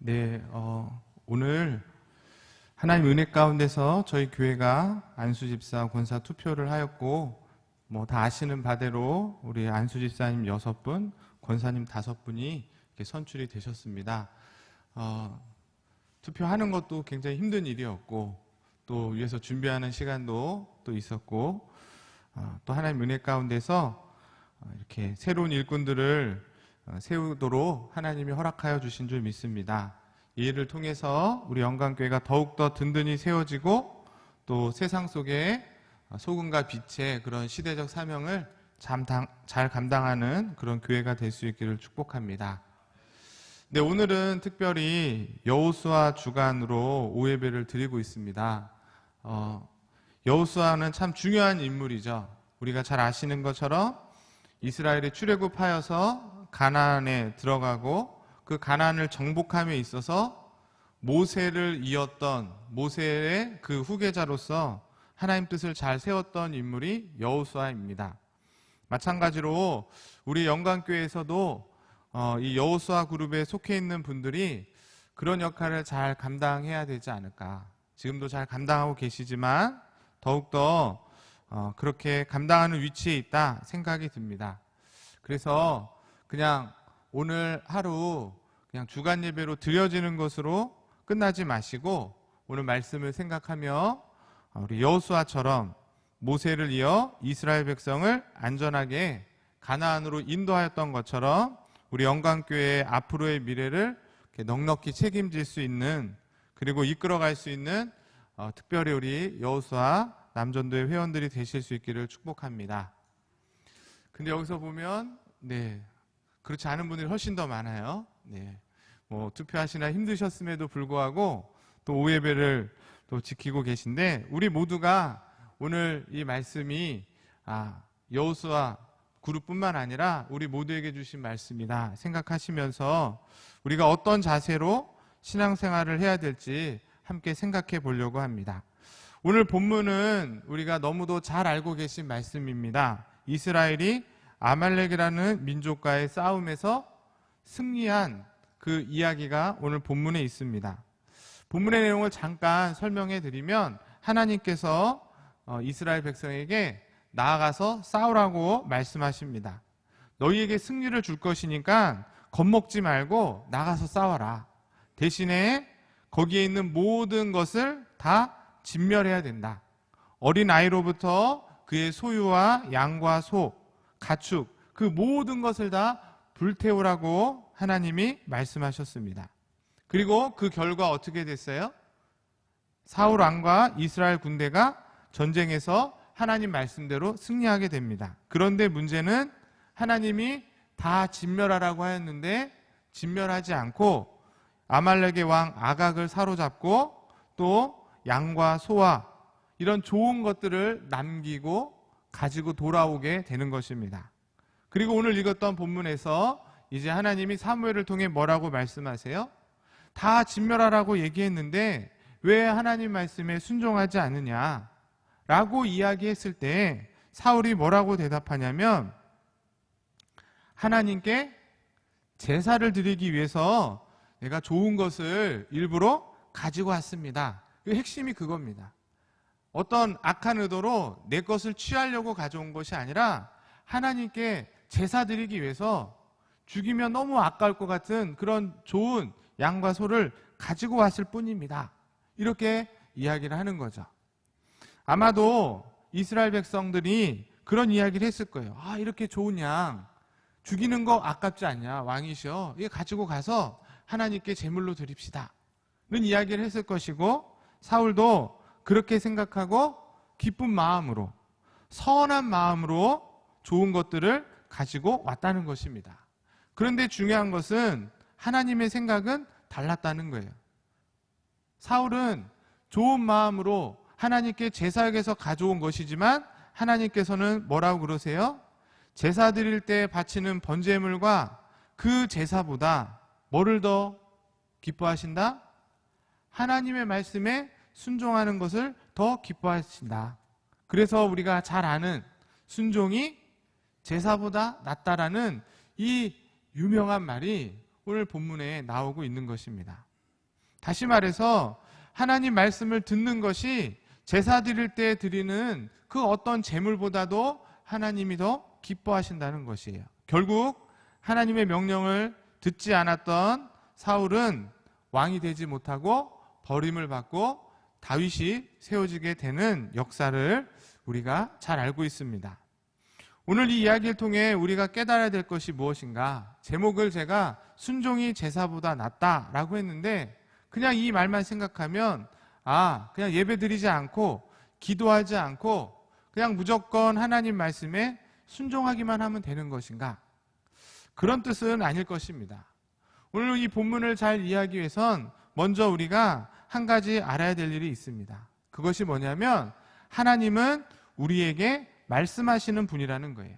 네, 오늘 하나님 은혜 가운데서 저희 교회가 안수집사 권사 투표를 하였고, 다 아시는 바대로 우리 안수집사님 6분, 권사님 5분이 이렇게 선출이 되셨습니다. 투표하는 것도 굉장히 힘든 일이었고, 또 위에서 준비하는 시간도 또 있었고, 또 하나님 은혜 가운데서 이렇게 새로운 일꾼들을 세우도록 하나님이 허락하여 주신 줄 믿습니다. 이 일을 통해서 우리 영광교회가 더욱더 든든히 세워지고 또 세상 속에 소금과 빛의 그런 시대적 사명을 잘 감당하는 그런 교회가 될 수 있기를 축복합니다. 네, 오늘은 특별히 여호수아 주간으로 오예배를 드리고 있습니다. 여호수아는 참 중요한 인물이죠. 우리가 잘 아시는 것처럼 이스라엘이 출애굽하여서 가나안에 들어가고 그 가나안을 정복함에 있어서 모세를 이었던 모세의 그 후계자로서 하나님 뜻을 잘 세웠던 인물이 여호수아입니다. 마찬가지로 우리 영광교회에서도 이 여호수아 그룹에 속해 있는 분들이 그런 역할을 잘 감당해야 되지 않을까. 지금도 잘 감당하고 계시지만 더욱더 그렇게 감당하는 위치에 있다 생각이 듭니다. 그래서 그냥 오늘 하루 그냥 주간 예배로 드려지는 것으로 끝나지 마시고 오늘 말씀을 생각하며 우리 여호수아처럼 모세를 이어 이스라엘 백성을 안전하게 가나안으로 인도하였던 것처럼 우리 영광교회의 앞으로의 미래를 넉넉히 책임질 수 있는, 그리고 이끌어갈 수 있는 특별히 우리 여호수아 남전도의 회원들이 되실 수 있기를 축복합니다. 근데 여기서 보면 그렇지 않은 분들이 훨씬 더 많아요. 투표하시나 힘드셨음에도 불구하고 또 오예배를 또 지키고 계신데, 우리 모두가 오늘 이 말씀이 여호수아 그룹뿐만 아니라 우리 모두에게 주신 말씀이다 생각하시면서 우리가 어떤 자세로 신앙생활을 해야 될지 함께 생각해 보려고 합니다. 오늘 본문은 우리가 너무도 잘 알고 계신 말씀입니다. 이스라엘이 아말렉이라는 민족과의 싸움에서 승리한 그 이야기가 오늘 본문에 있습니다. 본문의 내용을 잠깐 설명해 드리면, 하나님께서 이스라엘 백성에게 나아가서 싸우라고 말씀하십니다. 너희에게 승리를 줄 것이니까 겁먹지 말고 나가서 싸워라. 대신에 거기에 있는 모든 것을 다 진멸해야 된다. 어린 아이로부터 그의 소유와 양과 소, 가축, 그 모든 것을 다 불태우라고 하나님이 말씀하셨습니다. 그리고 그 결과 어떻게 됐어요? 사울 왕과 이스라엘 군대가 전쟁에서 하나님 말씀대로 승리하게 됩니다. 그런데 문제는 하나님이 다 진멸하라고 하였는데 진멸하지 않고 아말렉의 왕 아각을 사로잡고 또 양과 소와 이런 좋은 것들을 남기고 가지고 돌아오게 되는 것입니다. 그리고 오늘 읽었던 본문에서 이제 하나님이 사무엘을 통해 뭐라고 말씀하세요? 다 진멸하라고 얘기했는데 왜 하나님 말씀에 순종하지 않느냐 라고 이야기했을 때 사울이 뭐라고 대답하냐면, 하나님께 제사를 드리기 위해서 내가 좋은 것을 일부러 가지고 왔습니다. 그 핵심이 그겁니다. 어떤 악한 의도로 내 것을 취하려고 가져온 것이 아니라 하나님께 제사 드리기 위해서 죽이면 너무 아까울 것 같은 그런 좋은 양과 소를 가지고 왔을 뿐입니다. 이렇게 이야기를 하는 거죠. 아마도 이스라엘 백성들이 그런 이야기를 했을 거예요. 이렇게 좋은 양 죽이는 거 아깝지 않냐, 왕이셔. 이게 가지고 가서 하나님께 제물로 드립시다 는 이야기를 했을 것이고, 사울도 그렇게 생각하고 기쁜 마음으로, 선한 마음으로 좋은 것들을 가지고 왔다는 것입니다. 그런데 중요한 것은 하나님의 생각은 달랐다는 거예요. 사울은 좋은 마음으로 하나님께 제사에게서 가져온 것이지만 하나님께서는 뭐라고 그러세요? 제사 드릴 때 바치는 번제물과 그 제사보다 뭐를 더 기뻐하신다? 하나님의 말씀에 순종하는 것을 더 기뻐하신다. 그래서 우리가 잘 아는 순종이 제사보다 낫다라는 이 유명한 말이 오늘 본문에 나오고 있는 것입니다. 다시 말해서 하나님 말씀을 듣는 것이 제사 드릴 때 드리는 그 어떤 제물보다도 하나님이 더 기뻐하신다는 것이에요. 결국 하나님의 명령을 듣지 않았던 사울은 왕이 되지 못하고 버림을 받고 다윗이 세워지게 되는 역사를 우리가 잘 알고 있습니다. 오늘 이 이야기를 통해 우리가 깨달아야 될 것이 무엇인가? 제목을 제가 순종이 제사보다 낫다라고 했는데 그냥 이 말만 생각하면 그냥 예배드리지 않고 기도하지 않고 그냥 무조건 하나님 말씀에 순종하기만 하면 되는 것인가? 그런 뜻은 아닐 것입니다. 오늘 이 본문을 잘 이해하기 위해선 먼저 우리가 한 가지 알아야 될 일이 있습니다. 그것이 뭐냐면 하나님은 우리에게 말씀하시는 분이라는 거예요.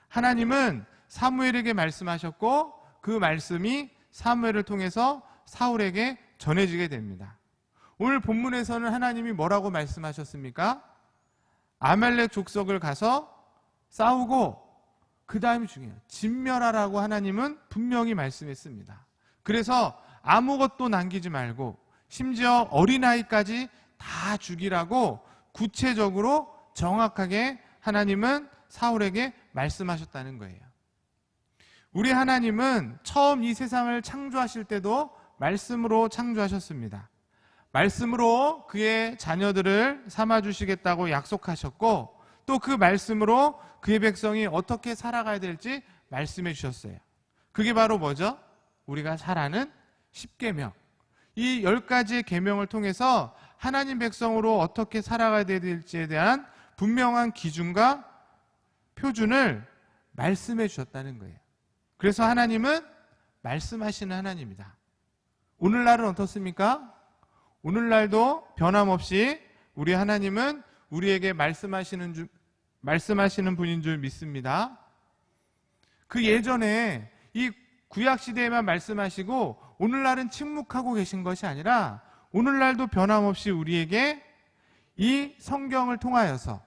하나님은 사무엘에게 말씀하셨고 그 말씀이 사무엘을 통해서 사울에게 전해지게 됩니다. 오늘 본문에서는 하나님이 뭐라고 말씀하셨습니까? 아말렉 족속을 가서 싸우고 그 다음이 중요해요. 진멸하라고 하나님은 분명히 말씀했습니다. 그래서 아무것도 남기지 말고 심지어 어린아이까지 다 죽이라고 구체적으로 정확하게 하나님은 사울에게 말씀하셨다는 거예요. 우리 하나님은 처음 이 세상을 창조하실 때도 말씀으로 창조하셨습니다. 말씀으로 그의 자녀들을 삼아주시겠다고 약속하셨고 또 그 말씀으로 그의 백성이 어떻게 살아가야 될지 말씀해 주셨어요. 그게 바로 뭐죠? 우리가 잘 아는 10계명. 이 10가지의 계명을 통해서 하나님 백성으로 어떻게 살아가야 될지에 대한 분명한 기준과 표준을 말씀해 주셨다는 거예요. 그래서 하나님은 말씀하시는 하나님이다. 오늘날은 어떻습니까? 오늘날도 변함없이 우리 하나님은 우리에게 말씀하시는 분인 줄 믿습니다. 그 예전에 이 구약시대에만 말씀하시고 오늘날은 침묵하고 계신 것이 아니라 오늘날도 변함없이 우리에게 이 성경을 통하여서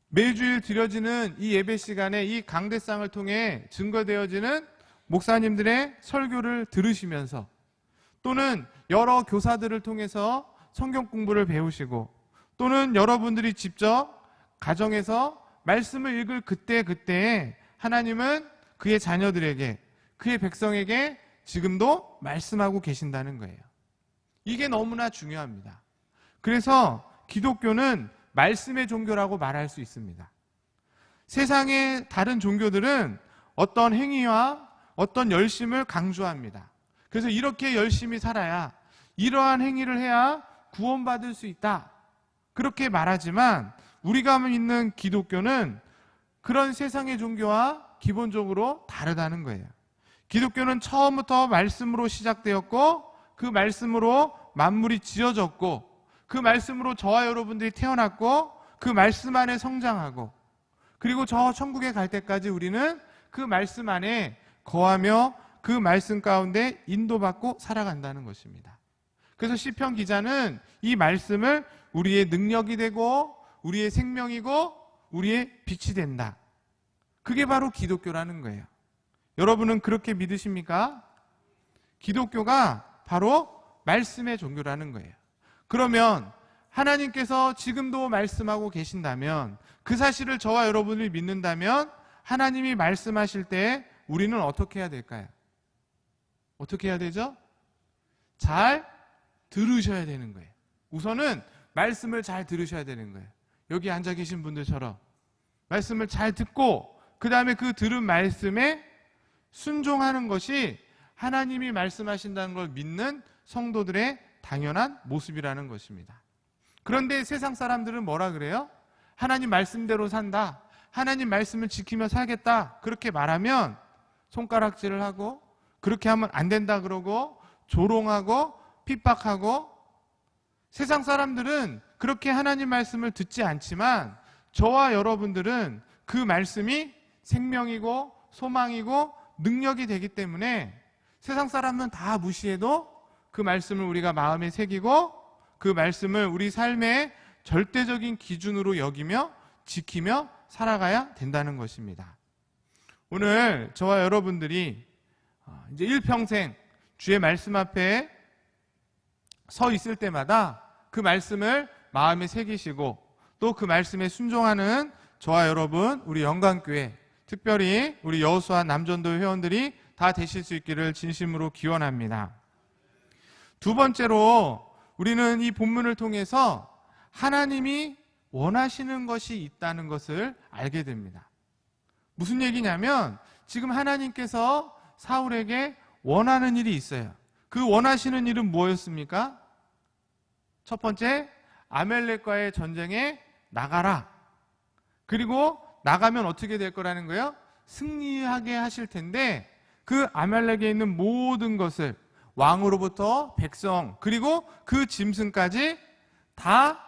매주일 드려지는 이 예배 시간에 이 강대상을 통해 증거되어지는 목사님들의 설교를 들으시면서 또는 여러 교사들을 통해서 성경 공부를 배우시고 또는 여러분들이 직접 가정에서 말씀을 읽을 그때그때에 하나님은 그의 자녀들에게 그의 백성에게 지금도 말씀하고 계신다는 거예요. 이게 너무나 중요합니다. 그래서 기독교는 말씀의 종교라고 말할 수 있습니다. 세상의 다른 종교들은 어떤 행위와 어떤 열심을 강조합니다. 그래서 이렇게 열심히 살아야 이러한 행위를 해야 구원받을 수 있다. 그렇게 말하지만 우리가 믿는 기독교는 그런 세상의 종교와 기본적으로 다르다는 거예요. 기독교는 처음부터 말씀으로 시작되었고 그 말씀으로 만물이 지어졌고 그 말씀으로 저와 여러분들이 태어났고 그 말씀 안에 성장하고 그리고 저 천국에 갈 때까지 우리는 그 말씀 안에 거하며 그 말씀 가운데 인도받고 살아간다는 것입니다. 그래서 시편 기자는 이 말씀을 우리의 능력이 되고 우리의 생명이고 우리의 빛이 된다. 그게 바로 기독교라는 거예요. 여러분은 그렇게 믿으십니까? 기독교가 바로 말씀의 종교라는 거예요. 그러면 하나님께서 지금도 말씀하고 계신다면 그 사실을 저와 여러분이 믿는다면 하나님이 말씀하실 때 우리는 어떻게 해야 될까요? 어떻게 해야 되죠? 잘 들으셔야 되는 거예요. 우선은 말씀을 잘 들으셔야 되는 거예요. 여기 앉아 계신 분들처럼 말씀을 잘 듣고 그 다음에 그 들은 말씀에 순종하는 것이 하나님이 말씀하신다는 걸 믿는 성도들의 당연한 모습이라는 것입니다. 그런데 세상 사람들은 뭐라 그래요? 하나님 말씀대로 산다. 하나님 말씀을 지키며 살겠다. 그렇게 말하면 손가락질을 하고 그렇게 하면 안 된다 그러고 조롱하고 핍박하고 세상 사람들은 그렇게 하나님 말씀을 듣지 않지만 저와 여러분들은 그 말씀이 생명이고 소망이고 능력이 되기 때문에 세상 사람은 다 무시해도 그 말씀을 우리가 마음에 새기고 그 말씀을 우리 삶의 절대적인 기준으로 여기며 지키며 살아가야 된다는 것입니다. 오늘 저와 여러분들이 이제 일평생 주의 말씀 앞에 서 있을 때마다 그 말씀을 마음에 새기시고 또 그 말씀에 순종하는 저와 여러분, 우리 영광교회, 특별히 우리 여호수아 남전도 회원들이 다 되실 수 있기를 진심으로 기원합니다. 두 번째로 우리는 이 본문을 통해서 하나님이 원하시는 것이 있다는 것을 알게 됩니다. 무슨 얘기냐면 지금 하나님께서 사울에게 원하는 일이 있어요. 그 원하시는 일은 뭐였습니까? 첫 번째, 아멜렉과의 전쟁에 나가라. 그리고 나가면 어떻게 될 거라는 거예요? 승리하게 하실 텐데 그 아말렉에 있는 모든 것을, 왕으로부터 백성 그리고 그 짐승까지 다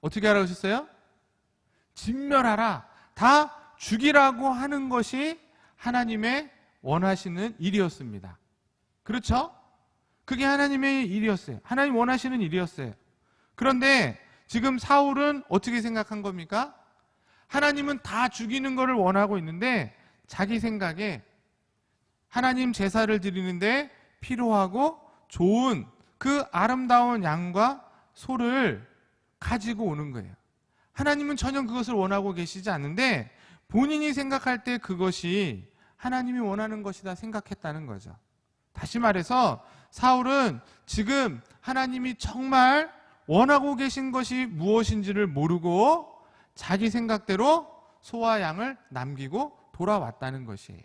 어떻게 하라고 하셨어요? 진멸하라. 다 죽이라고 하는 것이 하나님의 원하시는 일이었습니다. 그렇죠? 그게 하나님의 일이었어요. 하나님 원하시는 일이었어요. 그런데 지금 사울은 어떻게 생각한 겁니까? 하나님은 다 죽이는 것을 원하고 있는데 자기 생각에 하나님 제사를 드리는데 필요하고 좋은 그 아름다운 양과 소를 가지고 오는 거예요. 하나님은 전혀 그것을 원하고 계시지 않는데 본인이 생각할 때 그것이 하나님이 원하는 것이다 생각했다는 거죠. 다시 말해서 사울은 지금 하나님이 정말 원하고 계신 것이 무엇인지를 모르고 자기 생각대로 소와 양을 남기고 돌아왔다는 것이에요.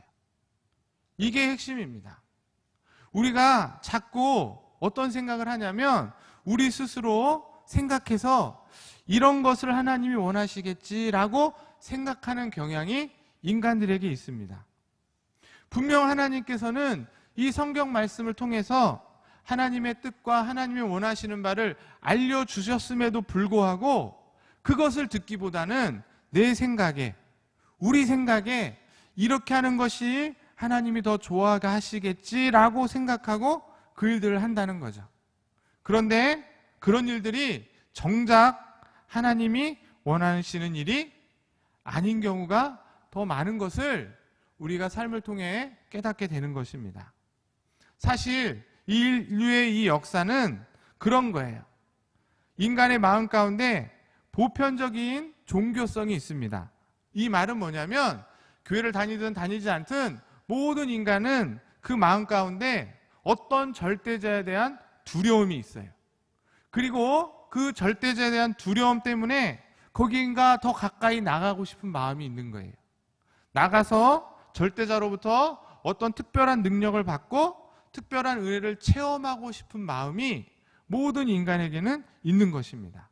이게 핵심입니다. 우리가 자꾸 어떤 생각을 하냐면 우리 스스로 생각해서 이런 것을 하나님이 원하시겠지라고 생각하는 경향이 인간들에게 있습니다. 분명 하나님께서는 이 성경 말씀을 통해서 하나님의 뜻과 하나님이 원하시는 바를 알려주셨음에도 불구하고 그것을 듣기보다는 내 생각에, 우리 생각에 이렇게 하는 것이 하나님이 더 좋아하시겠지라고 생각하고 그 일들을 한다는 거죠. 그런데 그런 일들이 정작 하나님이 원하시는 일이 아닌 경우가 더 많은 것을 우리가 삶을 통해 깨닫게 되는 것입니다. 사실 인류의 이 역사는 그런 거예요. 인간의 마음 가운데 보편적인 종교성이 있습니다. 이 말은 뭐냐면 교회를 다니든 다니지 않든 모든 인간은 그 마음 가운데 어떤 절대자에 대한 두려움이 있어요. 그리고 그 절대자에 대한 두려움 때문에 거기인가 더 가까이 나가고 싶은 마음이 있는 거예요. 나가서 절대자로부터 어떤 특별한 능력을 받고 특별한 은혜를 체험하고 싶은 마음이 모든 인간에게는 있는 것입니다.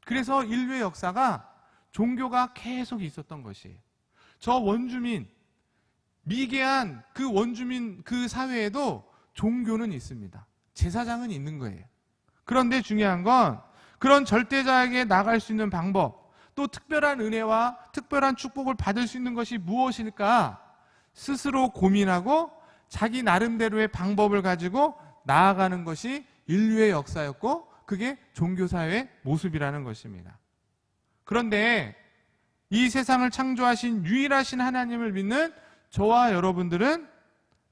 그래서 인류의 역사가 종교가 계속 있었던 것이에요. 저 원주민, 미개한 그 원주민 그 사회에도 종교는 있습니다. 제사장은 있는 거예요. 그런데 중요한 건 그런 절대자에게 나갈 수 있는 방법, 또 특별한 은혜와 특별한 축복을 받을 수 있는 것이 무엇일까 스스로 고민하고 자기 나름대로의 방법을 가지고 나아가는 것이 인류의 역사였고 그게 종교사회의 모습이라는 것입니다. 그런데 이 세상을 창조하신 유일하신 하나님을 믿는 저와 여러분들은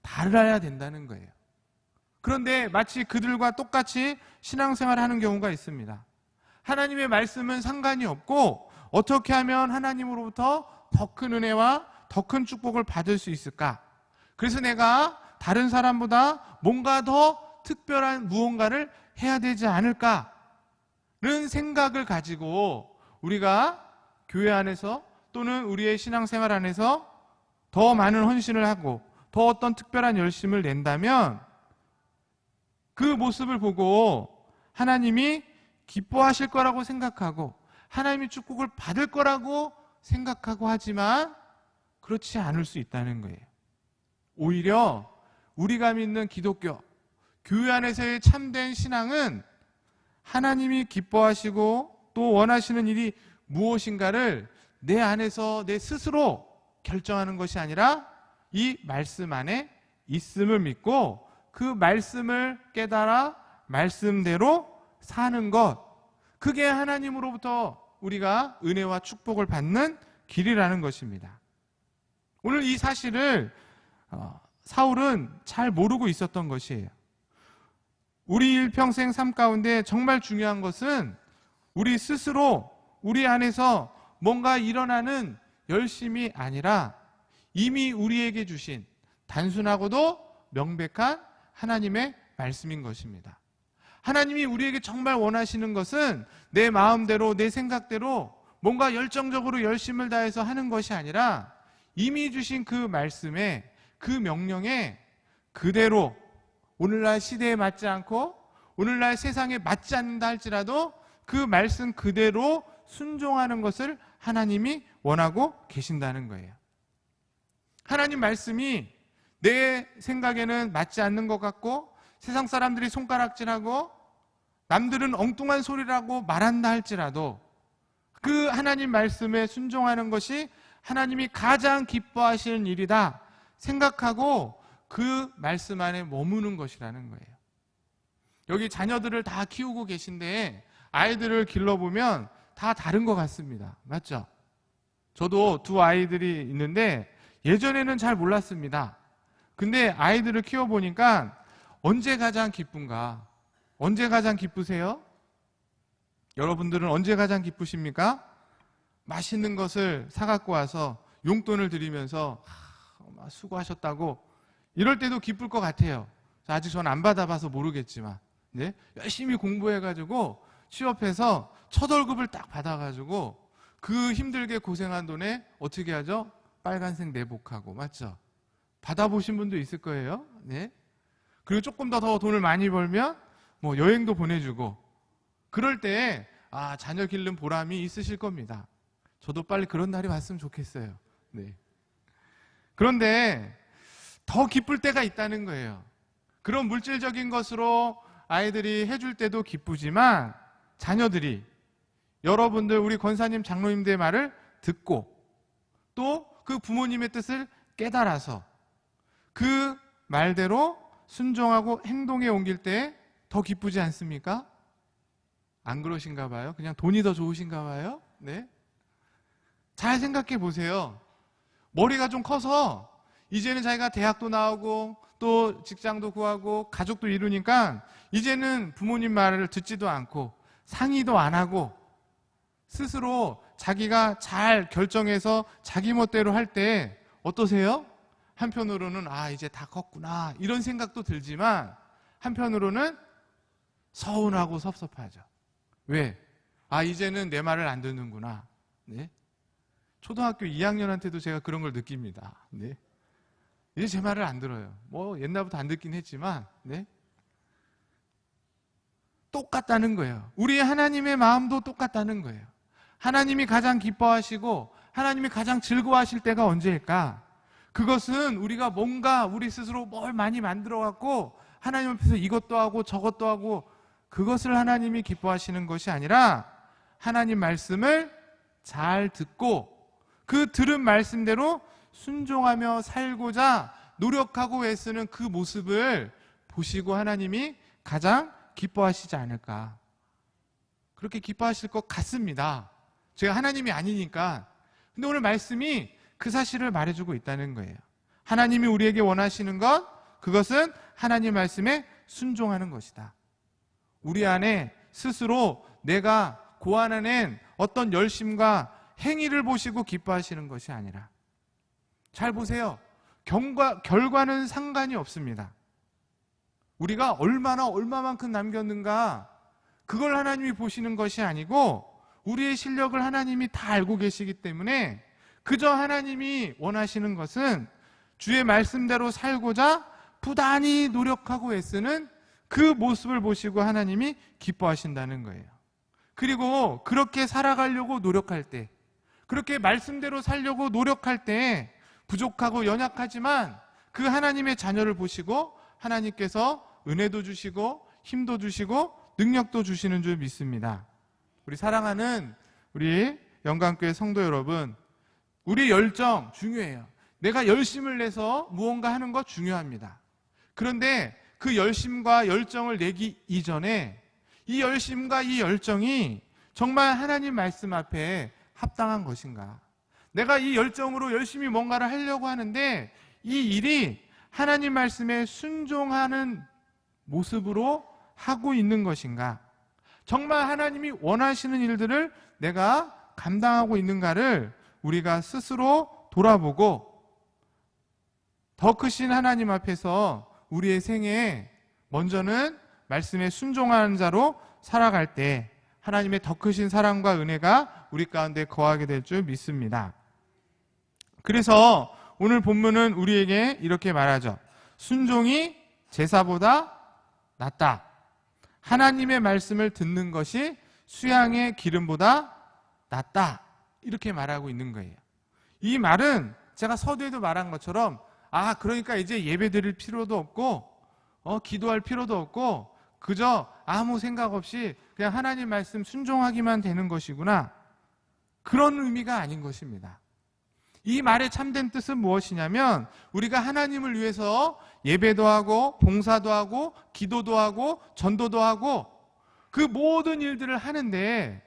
달라야 된다는 거예요. 그런데 마치 그들과 똑같이 신앙생활을 하는 경우가 있습니다. 하나님의 말씀은 상관이 없고 어떻게 하면 하나님으로부터 더 큰 은혜와 더 큰 축복을 받을 수 있을까? 그래서 내가 다른 사람보다 뭔가 더 특별한 무언가를 해야 되지 않을까는 생각을 가지고 우리가 교회 안에서 또는 우리의 신앙생활 안에서 더 많은 헌신을 하고 더 어떤 특별한 열심을 낸다면 그 모습을 보고 하나님이 기뻐하실 거라고 생각하고 하나님의 축복을 받을 거라고 생각하고 하지만 그렇지 않을 수 있다는 거예요. 오히려 우리가 믿는 기독교, 교회 안에서의 참된 신앙은 하나님이 기뻐하시고 또 원하시는 일이 무엇인가를 내 안에서 내 스스로 결정하는 것이 아니라 이 말씀 안에 있음을 믿고 그 말씀을 깨달아 말씀대로 사는 것, 그게 하나님으로부터 우리가 은혜와 축복을 받는 길이라는 것입니다. 오늘 이 사실을 사울은 잘 모르고 있었던 것이에요. 우리 일평생 삶 가운데 정말 중요한 것은 우리 스스로 우리 안에서 뭔가 일어나는 열심이 아니라 이미 우리에게 주신 단순하고도 명백한 하나님의 말씀인 것입니다. 하나님이 우리에게 정말 원하시는 것은 내 마음대로 내 생각대로 뭔가 열정적으로 열심을 다해서 하는 것이 아니라 이미 주신 그 말씀에 그 명령에 그대로 오늘날 시대에 맞지 않고 오늘날 세상에 맞지 않는다 할지라도 그 말씀 그대로 순종하는 것을 하나님이 원하고 계신다는 거예요. 하나님 말씀이 내 생각에는 맞지 않는 것 같고 세상 사람들이 손가락질하고 남들은 엉뚱한 소리라고 말한다 할지라도 그 하나님 말씀에 순종하는 것이 하나님이 가장 기뻐하시는 일이다 생각하고 그 말씀 안에 머무는 것이라는 거예요. 여기 자녀들을 다 키우고 계신데 아이들을 길러보면 다 다른 것 같습니다. 맞죠? 저도 두 아이들이 있는데 예전에는 잘 몰랐습니다. 근데 아이들을 키워보니까 언제 가장 기쁜가? 언제 가장 기쁘세요? 여러분들은 언제 가장 기쁘십니까? 맛있는 것을 사갖고 와서 용돈을 드리면서 수고하셨다고 이럴 때도 기쁠 것 같아요. 아직 전 안 받아봐서 모르겠지만 네? 열심히 공부해가지고 취업해서 첫 월급을 딱 받아가지고 그 힘들게 고생한 돈에 어떻게 하죠? 빨간색 내복하고 맞죠? 받아보신 분도 있을 거예요. 네? 그리고 조금 더 돈을 많이 벌면 뭐 여행도 보내주고 그럴 때 자녀 기른 보람이 있으실 겁니다. 저도 빨리 그런 날이 왔으면 좋겠어요. 네. 그런데 더 기쁠 때가 있다는 거예요. 그런 물질적인 것으로 아이들이 해줄 때도 기쁘지만 자녀들이 여러분들 우리 권사님 장로님들의 말을 듣고 또 그 부모님의 뜻을 깨달아서 그 말대로 순종하고 행동에 옮길 때 더 기쁘지 않습니까? 안 그러신가 봐요. 그냥 돈이 더 좋으신가 봐요. 네. 잘 생각해 보세요. 머리가 좀 커서 이제는 자기가 대학도 나오고 또 직장도 구하고 가족도 이루니까 이제는 부모님 말을 듣지도 않고 상의도 안 하고 스스로 자기가 잘 결정해서 자기 멋대로 할 때 어떠세요? 한편으로는 이제 다 컸구나 이런 생각도 들지만 한편으로는 서운하고 섭섭하죠. 왜? 이제는 내 말을 안 듣는구나. 네? 초등학교 2학년한테도 제가 그런 걸 느낍니다. 네? 이제 제 말을 안 들어요. 뭐 옛날부터 안 듣긴 했지만 네? 똑같다는 거예요. 우리 하나님의 마음도 똑같다는 거예요. 하나님이 가장 기뻐하시고 하나님이 가장 즐거워하실 때가 언제일까? 그것은 우리가 뭔가 우리 스스로 뭘 많이 만들어 갖고 하나님 앞에서 이것도 하고 저것도 하고 그것을 하나님이 기뻐하시는 것이 아니라 하나님 말씀을 잘 듣고 그 들은 말씀대로 순종하며 살고자 노력하고 애쓰는 그 모습을 보시고 하나님이 가장 기뻐하시지 않을까. 그렇게 기뻐하실 것 같습니다. 제가 하나님이 아니니까. 근데 오늘 말씀이 그 사실을 말해주고 있다는 거예요. 하나님이 우리에게 원하시는 것, 그것은 하나님 말씀에 순종하는 것이다. 우리 안에 스스로 내가 고안해낸 어떤 열심과 행위를 보시고 기뻐하시는 것이 아니라 잘 보세요. 결과는 상관이 없습니다. 우리가 얼마만큼 남겼는가 그걸 하나님이 보시는 것이 아니고 우리의 실력을 하나님이 다 알고 계시기 때문에 그저 하나님이 원하시는 것은 주의 말씀대로 살고자 부단히 노력하고 애쓰는 그 모습을 보시고 하나님이 기뻐하신다는 거예요. 그리고 그렇게 살아가려고 노력할 때, 그렇게 말씀대로 살려고 노력할 때 부족하고 연약하지만 그 하나님의 자녀를 보시고 하나님께서 은혜도 주시고 힘도 주시고 능력도 주시는 줄 믿습니다. 우리 사랑하는 우리 영광교회 성도 여러분, 우리 열정 중요해요. 내가 열심을 내서 무언가 하는 거 중요합니다. 그런데 그 열심과 열정을 내기 이전에 이 열심과 이 열정이 정말 하나님 말씀 앞에 합당한 것인가? 내가 이 열정으로 열심히 뭔가를 하려고 하는데 이 일이 하나님 말씀에 순종하는 모습으로 하고 있는 것인가? 정말 하나님이 원하시는 일들을 내가 감당하고 있는가를 우리가 스스로 돌아보고 더 크신 하나님 앞에서 우리의 생애에 먼저는 말씀에 순종하는 자로 살아갈 때 하나님의 더 크신 사랑과 은혜가 우리 가운데 거하게 될 줄 믿습니다. 그래서 오늘 본문은 우리에게 이렇게 말하죠. 순종이 제사보다 낫다. 하나님의 말씀을 듣는 것이 수양의 기름보다 낫다. 이렇게 말하고 있는 거예요. 이 말은 제가 서두에도 말한 것처럼 그러니까 이제 예배 드릴 필요도 없고 기도할 필요도 없고 그저 아무 생각 없이 그냥 하나님 말씀 순종하기만 되는 것이구나. 그런 의미가 아닌 것입니다. 이 말의 참된 뜻은 무엇이냐면 우리가 하나님을 위해서 예배도 하고 봉사도 하고 기도도 하고 전도도 하고 그 모든 일들을 하는데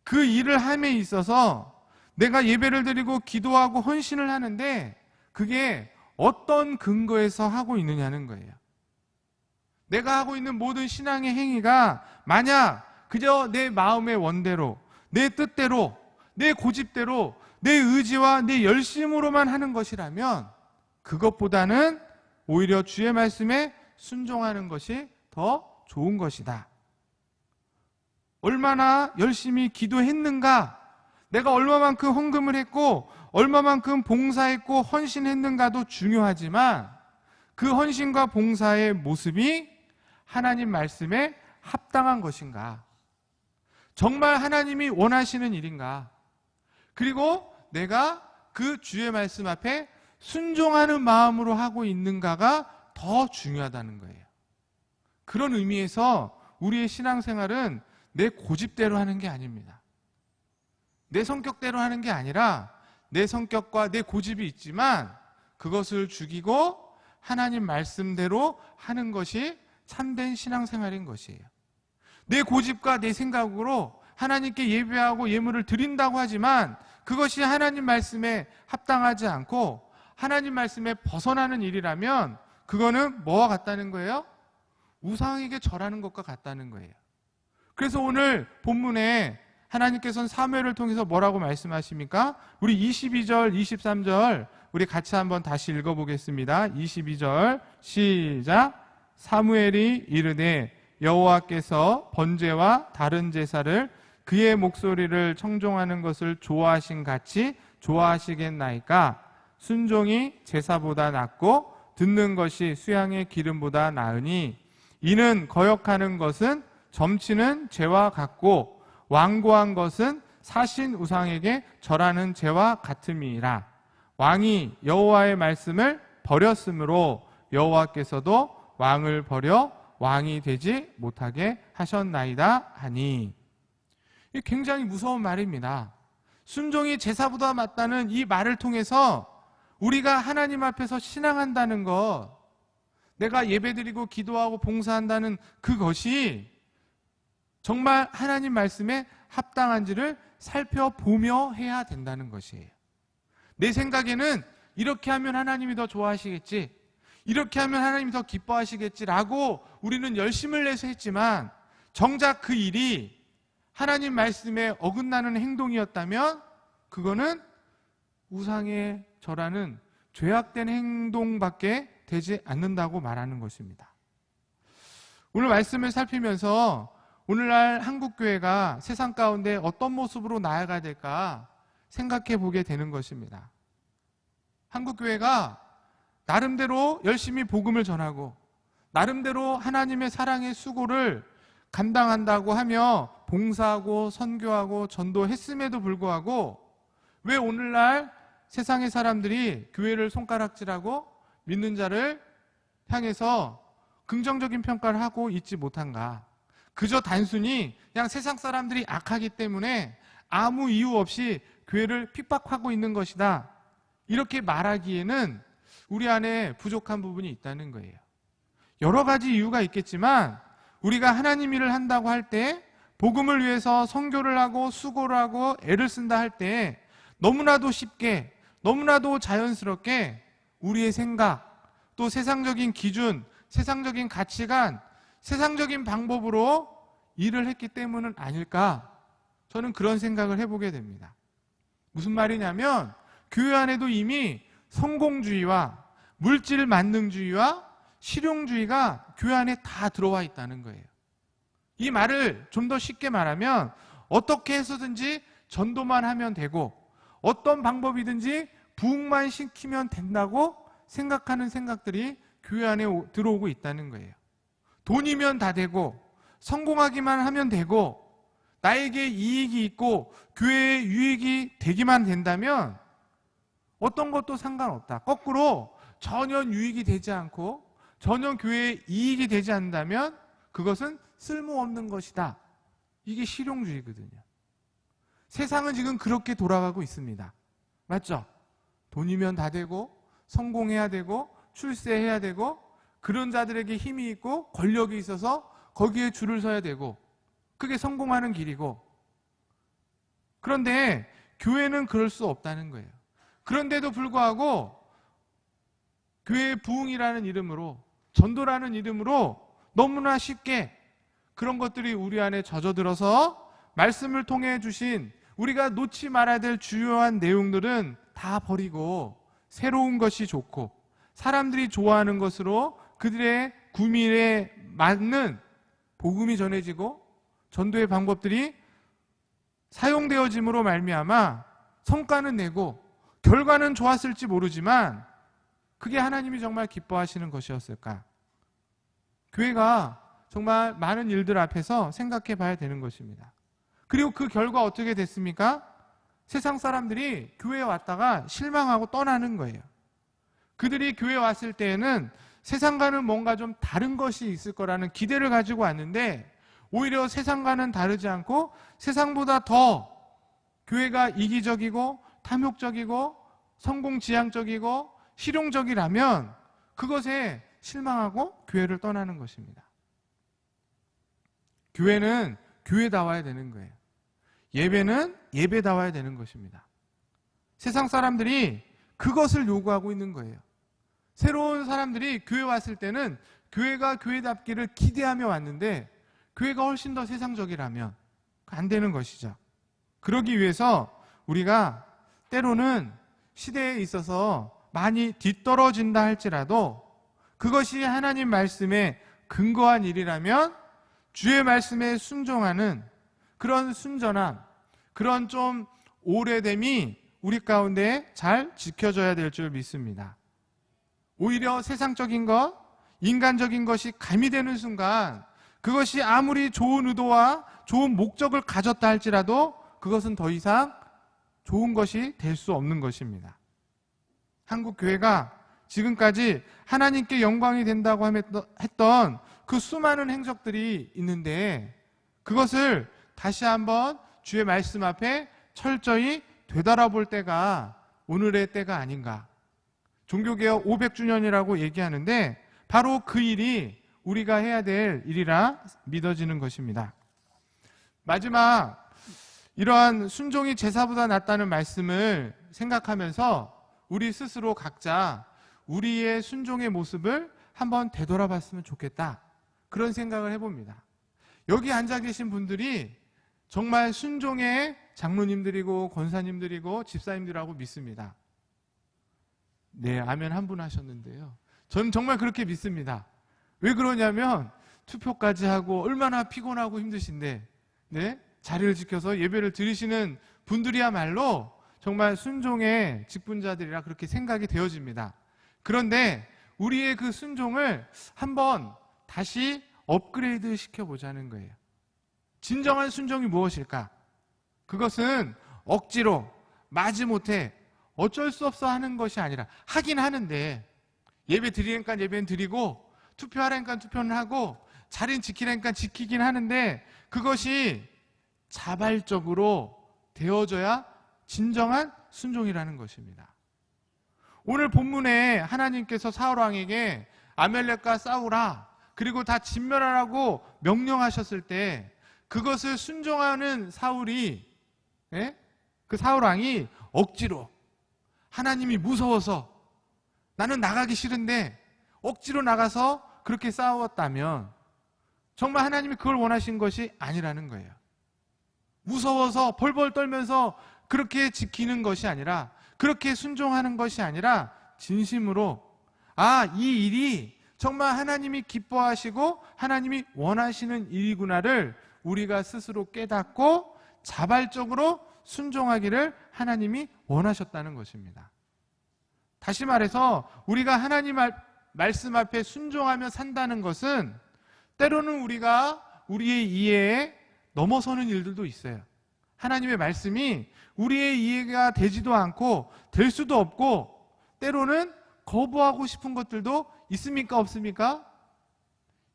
그 일을 함에 있어서 내가 예배를 드리고 기도하고 헌신을 하는데 그게 어떤 근거에서 하고 있느냐는 거예요. 내가 하고 있는 모든 신앙의 행위가 만약 그저 내 마음의 원대로 내 뜻대로 내 고집대로 내 의지와 내 열심으로만 하는 것이라면 그것보다는 오히려 주의 말씀에 순종하는 것이 더 좋은 것이다. 얼마나 열심히 기도했는가, 내가 얼마만큼 헌금을 했고 얼마만큼 봉사했고 헌신했는가도 중요하지만 그 헌신과 봉사의 모습이 하나님 말씀에 합당한 것인가, 정말 하나님이 원하시는 일인가, 그리고 내가 그 주의 말씀 앞에 순종하는 마음으로 하고 있는가가 더 중요하다는 거예요. 그런 의미에서 우리의 신앙생활은 내 고집대로 하는 게 아닙니다. 내 성격대로 하는 게 아니라 내 성격과 내 고집이 있지만 그것을 죽이고 하나님 말씀대로 하는 것이 참된 신앙생활인 것이에요. 내 고집과 내 생각으로 하나님께 예배하고 예물을 드린다고 하지만 그것이 하나님 말씀에 합당하지 않고 하나님 말씀에 벗어나는 일이라면 그거는 뭐와 같다는 거예요? 우상에게 절하는 것과 같다는 거예요. 그래서 오늘 본문에 하나님께서는 사무엘을 통해서 뭐라고 말씀하십니까? 우리 22절, 23절 우리 같이 한번 다시 읽어보겠습니다. 22절 시작. 사무엘이 이르되 여호와께서 번제와 다른 제사를 그의 목소리를 청종하는 것을 좋아하신 같이 좋아하시겠나이까? 순종이 제사보다 낫고 듣는 것이 수양의 기름보다 나으니 이는 거역하는 것은 점치는 죄와 같고 완고한 것은 사신 우상에게 절하는 죄와 같음이라. 왕이 여호와의 말씀을 버렸으므로 여호와께서도 왕을 버려 왕이 되지 못하게 하셨나이다 하니. 이게 굉장히 무서운 말입니다. 순종이 제사보다 맞다는 이 말을 통해서 우리가 하나님 앞에서 신앙한다는 것, 내가 예배드리고 기도하고 봉사한다는 그것이 정말 하나님 말씀에 합당한지를 살펴보며 해야 된다는 것이에요. 내 생각에는 이렇게 하면 하나님이 더 좋아하시겠지, 이렇게 하면 하나님이 더 기뻐하시겠지라고 우리는 열심을 내서 했지만 정작 그 일이 하나님 말씀에 어긋나는 행동이었다면 그거는 우상에 절하는 죄악된 행동밖에 되지 않는다고 말하는 것입니다. 오늘 말씀을 살피면서 오늘날 한국교회가 세상 가운데 어떤 모습으로 나아가야 될까 생각해 보게 되는 것입니다. 한국교회가 나름대로 열심히 복음을 전하고 나름대로 하나님의 사랑의 수고를 감당한다고 하며 봉사하고 선교하고 전도했음에도 불구하고 왜 오늘날 세상의 사람들이 교회를 손가락질하고 믿는 자를 향해서 긍정적인 평가를 하고 있지 못한가? 그저 단순히 그냥 세상 사람들이 악하기 때문에 아무 이유 없이 교회를 핍박하고 있는 것이다, 이렇게 말하기에는 우리 안에 부족한 부분이 있다는 거예요. 여러 가지 이유가 있겠지만 우리가 하나님 일을 한다고 할 때, 복음을 위해서 선교를 하고 수고를 하고 애를 쓴다 할 때 너무나도 쉽게 너무나도 자연스럽게 우리의 생각 또 세상적인 기준, 세상적인 가치관, 세상적인 방법으로 일을 했기 때문은 아닐까? 저는 그런 생각을 해보게 됩니다. 무슨 말이냐면 교회 안에도 이미 성공주의와 물질 만능주의와 실용주의가 교회 안에 다 들어와 있다는 거예요. 이 말을 좀 더 쉽게 말하면 어떻게 해서든지 전도만 하면 되고 어떤 방법이든지 부흥만 시키면 된다고 생각하는 생각들이 교회 안에 들어오고 있다는 거예요. 돈이면 다 되고 성공하기만 하면 되고 나에게 이익이 있고 교회에 유익이 되기만 된다면 어떤 것도 상관없다. 거꾸로 전혀 유익이 되지 않고 전혀 교회에 이익이 되지 않는다면 그것은 쓸모없는 것이다. 이게 실용주의거든요. 세상은 지금 그렇게 돌아가고 있습니다. 맞죠? 돈이면 다 되고 성공해야 되고 출세해야 되고 그런 자들에게 힘이 있고 권력이 있어서 거기에 줄을 서야 되고 그게 성공하는 길이고, 그런데 교회는 그럴 수 없다는 거예요. 그런데도 불구하고 교회의 부흥이라는 이름으로, 전도라는 이름으로 너무나 쉽게 그런 것들이 우리 안에 젖어들어서 말씀을 통해 주신 우리가 놓지 말아야 될 주요한 내용들은 다 버리고 새로운 것이 좋고 사람들이 좋아하는 것으로 그들의 구밀에 맞는 복음이 전해지고 전도의 방법들이 사용되어짐으로 말미암아 성과는 내고 결과는 좋았을지 모르지만 그게 하나님이 정말 기뻐하시는 것이었을까? 교회가 정말 많은 일들 앞에서 생각해 봐야 되는 것입니다. 그리고 그 결과 어떻게 됐습니까? 세상 사람들이 교회에 왔다가 실망하고 떠나는 거예요. 그들이 교회에 왔을 때에는 세상과는 뭔가 좀 다른 것이 있을 거라는 기대를 가지고 왔는데 오히려 세상과는 다르지 않고 세상보다 더 교회가 이기적이고 탐욕적이고 성공지향적이고 실용적이라면 그것에 실망하고 교회를 떠나는 것입니다. 교회는 교회다워야 되는 거예요. 예배는 예배다워야 되는 것입니다. 세상 사람들이 그것을 요구하고 있는 거예요. 새로운 사람들이 교회 왔을 때는 교회가 교회답기를 기대하며 왔는데 교회가 훨씬 더 세상적이라면 안 되는 것이죠. 그러기 위해서 우리가 때로는 시대에 있어서 많이 뒤떨어진다 할지라도 그것이 하나님 말씀에 근거한 일이라면 주의 말씀에 순종하는 그런 순전함, 그런 좀 오래됨이 우리 가운데 잘 지켜져야 될 줄 믿습니다. 오히려 세상적인 것, 인간적인 것이 가미되는 순간 그것이 아무리 좋은 의도와 좋은 목적을 가졌다 할지라도 그것은 더 이상 좋은 것이 될 수 없는 것입니다. 한국 교회가 지금까지 하나님께 영광이 된다고 했던 그 수많은 행적들이 있는데 그것을 다시 한번 주의 말씀 앞에 철저히 되돌아볼 때가 오늘의 때가 아닌가. 종교개혁 500주년이라고 얘기하는데 바로 그 일이 우리가 해야 될 일이라 믿어지는 것입니다. 마지막 이러한 순종이 제사보다 낫다는 말씀을 생각하면서 우리 스스로 각자 우리의 순종의 모습을 한번 되돌아봤으면 좋겠다. 그런 생각을 해봅니다. 여기 앉아 계신 분들이 정말 순종의 장로님들이고 권사님들이고 집사님들이라고 믿습니다. 네, 아멘 한 분 하셨는데요. 저는 정말 그렇게 믿습니다. 왜 그러냐면 투표까지 하고 얼마나 피곤하고 힘드신데 네? 자리를 지켜서 예배를 드리시는 분들이야말로 정말 순종의 직분자들이라 그렇게 생각이 되어집니다. 그런데 우리의 그 순종을 한번 다시 업그레이드 시켜보자는 거예요. 진정한 순종이 무엇일까? 그것은 억지로 마지못해 어쩔 수 없어 하는 것이 아니라 하긴 하는데 예배 드리니까 예배는 드리고 투표하라니까 투표는 하고 자리는 지키라니까 지키긴 하는데 그것이 자발적으로 되어져야 진정한 순종이라는 것입니다. 오늘 본문에 하나님께서 사울왕에게 아멜렉과 싸우라 그리고 다 진멸하라고 명령하셨을 때 그것을 순종하는 사울이 그 사울왕이 억지로 하나님이 무서워서 나는 나가기 싫은데 억지로 나가서 그렇게 싸웠다면 정말 하나님이 그걸 원하신 것이 아니라는 거예요. 무서워서 벌벌 떨면서 그렇게 지키는 것이 아니라, 그렇게 순종하는 것이 아니라 진심으로 이 일이 정말 하나님이 기뻐하시고 하나님이 원하시는 일이구나를 우리가 스스로 깨닫고 자발적으로 순종하기를 하나님이 원하셨다는 것입니다. 다시 말해서 우리가 하나님 말씀 앞에 순종하며 산다는 것은 때로는 우리가 우리의 이해에 넘어서는 일들도 있어요. 하나님의 말씀이 우리의 이해가 되지도 않고 될 수도 없고 때로는 거부하고 싶은 것들도 있습니까? 없습니까?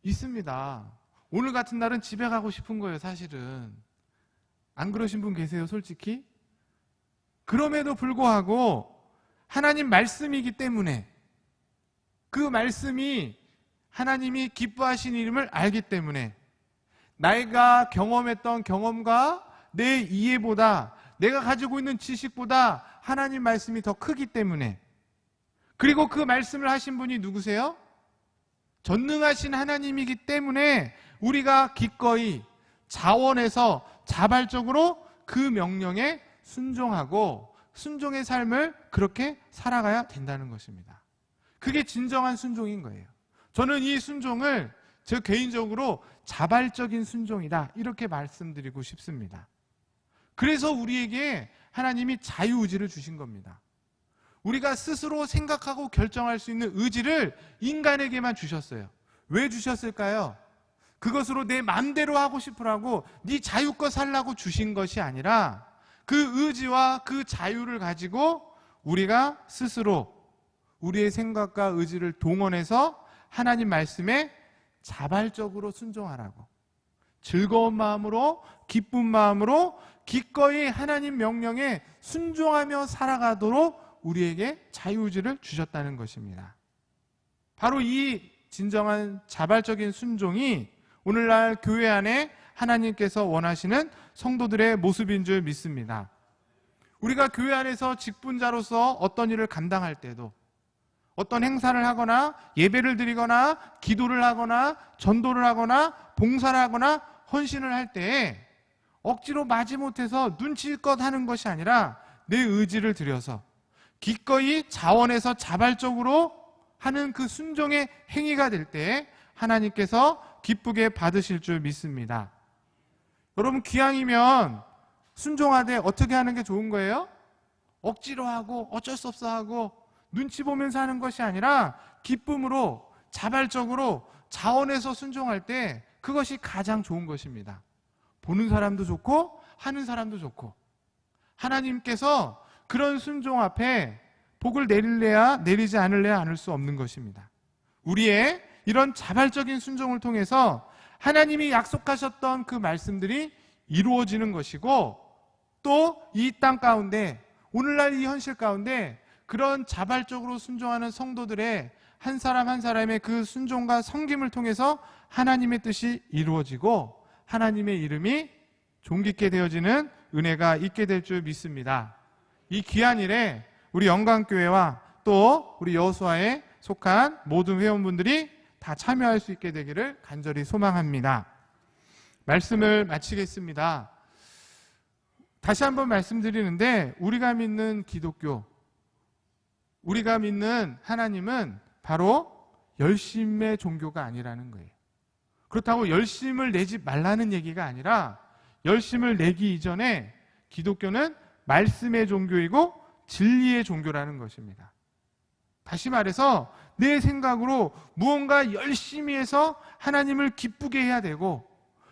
있습니다. 오늘 같은 날은 집에 가고 싶은 거예요, 사실은. 안 그러신 분 계세요, 솔직히? 그럼에도 불구하고 하나님 말씀이기 때문에, 그 말씀이 하나님이 기뻐하신 이름을 알기 때문에, 내가 경험했던 경험과 내 이해보다, 내가 가지고 있는 지식보다 하나님 말씀이 더 크기 때문에, 그리고 그 말씀을 하신 분이 누구세요? 전능하신 하나님이기 때문에 우리가 기꺼이 자원해서 자발적으로 그 명령에 순종하고 순종의 삶을 그렇게 살아가야 된다는 것입니다. 그게 진정한 순종인 거예요. 저는 이 순종을 저 개인적으로 자발적인 순종이다, 이렇게 말씀드리고 싶습니다. 그래서 우리에게 하나님이 자유의지를 주신 겁니다. 우리가 스스로 생각하고 결정할 수 있는 의지를 인간에게만 주셨어요. 왜 주셨을까요? 그것으로 내 마음대로 하고 싶으라고, 네 자유껏 살라고 주신 것이 아니라 그 의지와 그 자유를 가지고 우리가 스스로 우리의 생각과 의지를 동원해서 하나님 말씀에 자발적으로 순종하라고, 즐거운 마음으로, 기쁜 마음으로 기꺼이 하나님 명령에 순종하며 살아가도록 우리에게 자유의지를 주셨다는 것입니다. 바로 이 진정한 자발적인 순종이 오늘날 교회 안에 하나님께서 원하시는 성도들의 모습인 줄 믿습니다. 우리가 교회 안에서 직분자로서 어떤 일을 감당할 때도, 어떤 행사를 하거나 예배를 드리거나 기도를 하거나 전도를 하거나 봉사를 하거나 헌신을 할 때에 억지로 마지못해서 눈치껏 하는 것이 아니라 내 의지를 들여서 기꺼이 자원해서 자발적으로 하는 그 순종의 행위가 될 때에 하나님께서 기쁘게 받으실 줄 믿습니다. 여러분, 기왕이면 순종하되 어떻게 하는 게 좋은 거예요? 억지로 하고 어쩔 수 없어 하고 눈치 보면서 하는 것이 아니라 기쁨으로 자발적으로 자원해서 순종할 때 그것이 가장 좋은 것입니다. 보는 사람도 좋고 하는 사람도 좋고, 하나님께서 그런 순종 앞에 복을 내릴래야 내리지 않을래야 않을 수 없는 것입니다. 우리의 이런 자발적인 순종을 통해서 하나님이 약속하셨던 그 말씀들이 이루어지는 것이고, 또 이 땅 가운데, 오늘날 이 현실 가운데 그런 자발적으로 순종하는 성도들의 한 사람 한 사람의 그 순종과 섬김을 통해서 하나님의 뜻이 이루어지고 하나님의 이름이 존귀케 되어지는 은혜가 있게 될 줄 믿습니다. 이 귀한 일에 우리 영광교회와 또 우리 여호수아에 속한 모든 회원분들이 다 참여할 수 있게 되기를 간절히 소망합니다. 말씀을 마치겠습니다. 다시 한번 말씀드리는데, 우리가 믿는 기독교, 우리가 믿는 하나님은 바로 열심의 종교가 아니라는 거예요. 그렇다고 열심을 내지 말라는 얘기가 아니라, 열심을 내기 이전에 기독교는 말씀의 종교이고 진리의 종교라는 것입니다. 다시 말해서 내 생각으로 무언가 열심히 해서 하나님을 기쁘게 해야 되고,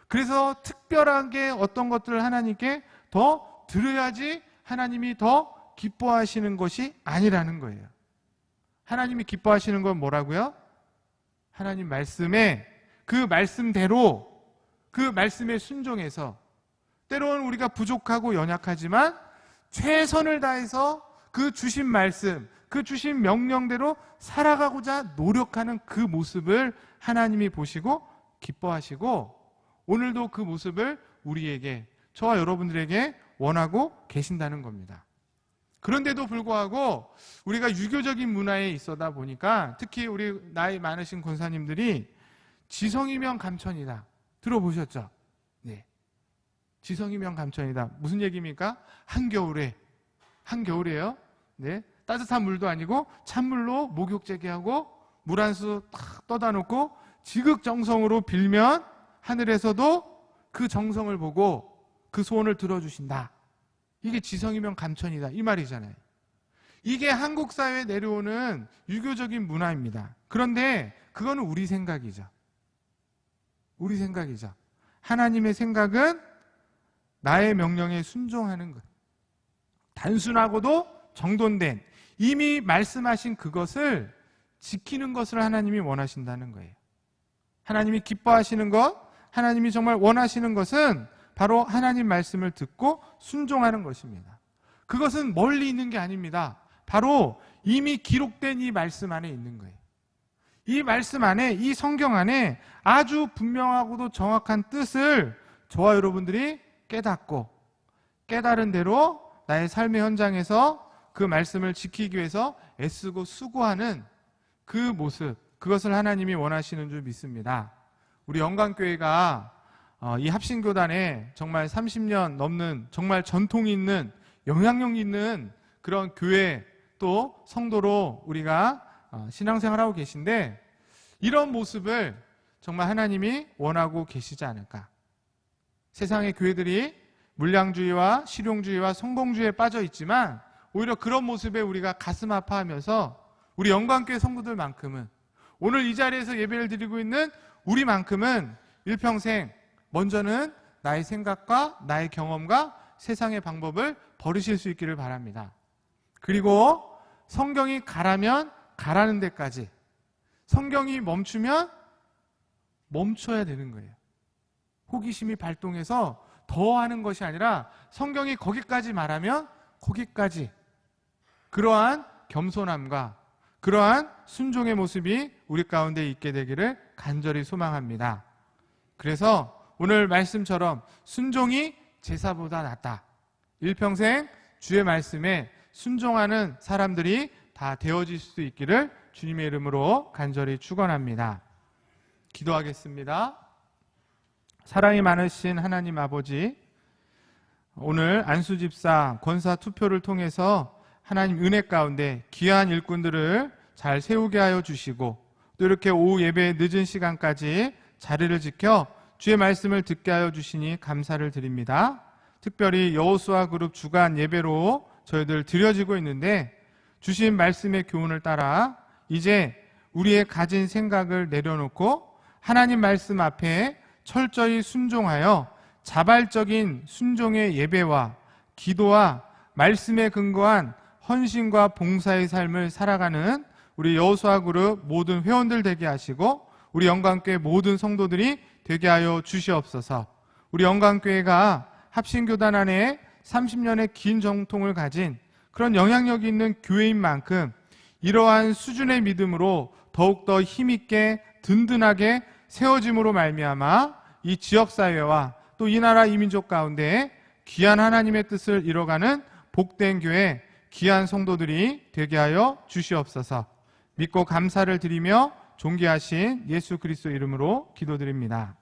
그래서 특별하게 어떤 것들을 하나님께 더 드려야지 하나님이 더 기뻐하시는 것이 아니라는 거예요. 하나님이 기뻐하시는 건 뭐라고요? 하나님 말씀에, 그 말씀대로, 그 말씀에 순종해서, 때로는 우리가 부족하고 연약하지만 최선을 다해서 그 주신 말씀, 그 주신 명령대로 살아가고자 노력하는 그 모습을 하나님이 보시고 기뻐하시고, 오늘도 그 모습을 우리에게, 저와 여러분들에게 원하고 계신다는 겁니다. 그런데도 불구하고 우리가 유교적인 문화에 있어다 보니까 특히 우리 나이 많으신 권사님들이 지성이면 감천이다. 들어보셨죠? 네. 지성이면 감천이다. 무슨 얘기입니까? 한겨울에요. 네. 따뜻한 물도 아니고 찬물로 목욕 재개하고 물 한 수 탁 떠다 놓고 지극정성으로 빌면 하늘에서도 그 정성을 보고 그 소원을 들어주신다. 이게 지성이면 감천이다. 이 말이잖아요. 이게 한국 사회에 내려오는 유교적인 문화입니다. 그런데 그거는 우리 생각이죠. 우리 생각이죠. 하나님의 생각은 나의 명령에 순종하는 것. 단순하고도 정돈된 이미 말씀하신 그것을 지키는 것을 하나님이 원하신다는 거예요. 하나님이 기뻐하시는 것, 하나님이 정말 원하시는 것은 바로 하나님 말씀을 듣고 순종하는 것입니다. 그것은 멀리 있는 게 아닙니다. 바로 이미 기록된 이 말씀 안에 있는 거예요. 이 말씀 안에, 이 성경 안에 아주 분명하고도 정확한 뜻을 저와 여러분들이 깨닫고 깨달은 대로 나의 삶의 현장에서 그 말씀을 지키기 위해서 애쓰고 수고하는 그 모습, 그것을 하나님이 원하시는 줄 믿습니다. 우리 영광교회가 이 합신교단에 정말 30년 넘는 정말 전통이 있는 영향력 있는 그런 교회 또 성도로 우리가 신앙생활하고 계신데 이런 모습을 정말 하나님이 원하고 계시지 않을까. 세상의 교회들이 물량주의와 실용주의와 성공주의에 빠져 있지만 오히려 그런 모습에 우리가 가슴 아파하면서 우리 영광교회 성도들만큼은 오늘 이 자리에서 예배를 드리고 있는 우리만큼은 일평생 먼저는 나의 생각과 나의 경험과 세상의 방법을 버리실 수 있기를 바랍니다. 그리고 성경이 가라면 가라는 데까지, 성경이 멈추면 멈춰야 되는 거예요. 호기심이 발동해서 더 하는 것이 아니라 성경이 거기까지 말하면 거기까지, 그러한 겸손함과 그러한 순종의 모습이 우리 가운데 있게 되기를 간절히 소망합니다. 그래서 오늘 말씀처럼 순종이 제사보다 낫다. 일평생 주의 말씀에 순종하는 사람들이 다 되어질 수 있기를 주님의 이름으로 간절히 축원합니다. 기도하겠습니다. 사랑이 많으신 하나님 아버지, 오늘 안수집사 권사 투표를 통해서 하나님 은혜 가운데 귀한 일꾼들을 잘 세우게 하여 주시고 또 이렇게 오후 예배 늦은 시간까지 자리를 지켜 주의 말씀을 듣게 하여 주시니 감사를 드립니다. 특별히 여호수아 그룹 주간 예배로 저희들 드려지고 있는데 주신 말씀의 교훈을 따라 이제 우리의 가진 생각을 내려놓고 하나님 말씀 앞에 철저히 순종하여 자발적인 순종의 예배와 기도와 말씀에 근거한 헌신과 봉사의 삶을 살아가는 우리 여호수아 그룹 모든 회원들 되게 하시고 우리 영광교회 모든 성도들이 되게 하여 주시옵소서. 우리 영광교회가 합신교단 안에 30년의 긴 정통을 가진 그런 영향력 있는 교회인 만큼 이러한 수준의 믿음으로 더욱더 힘있게 든든하게 세워짐으로 말미암아 이 지역사회와 또 이 나라 이 민족 가운데 귀한 하나님의 뜻을 이뤄가는 복된 교회, 귀한 성도들이 되게 하여 주시옵소서. 믿고 감사를 드리며 존귀하신 예수 그리스도 이름으로 기도드립니다.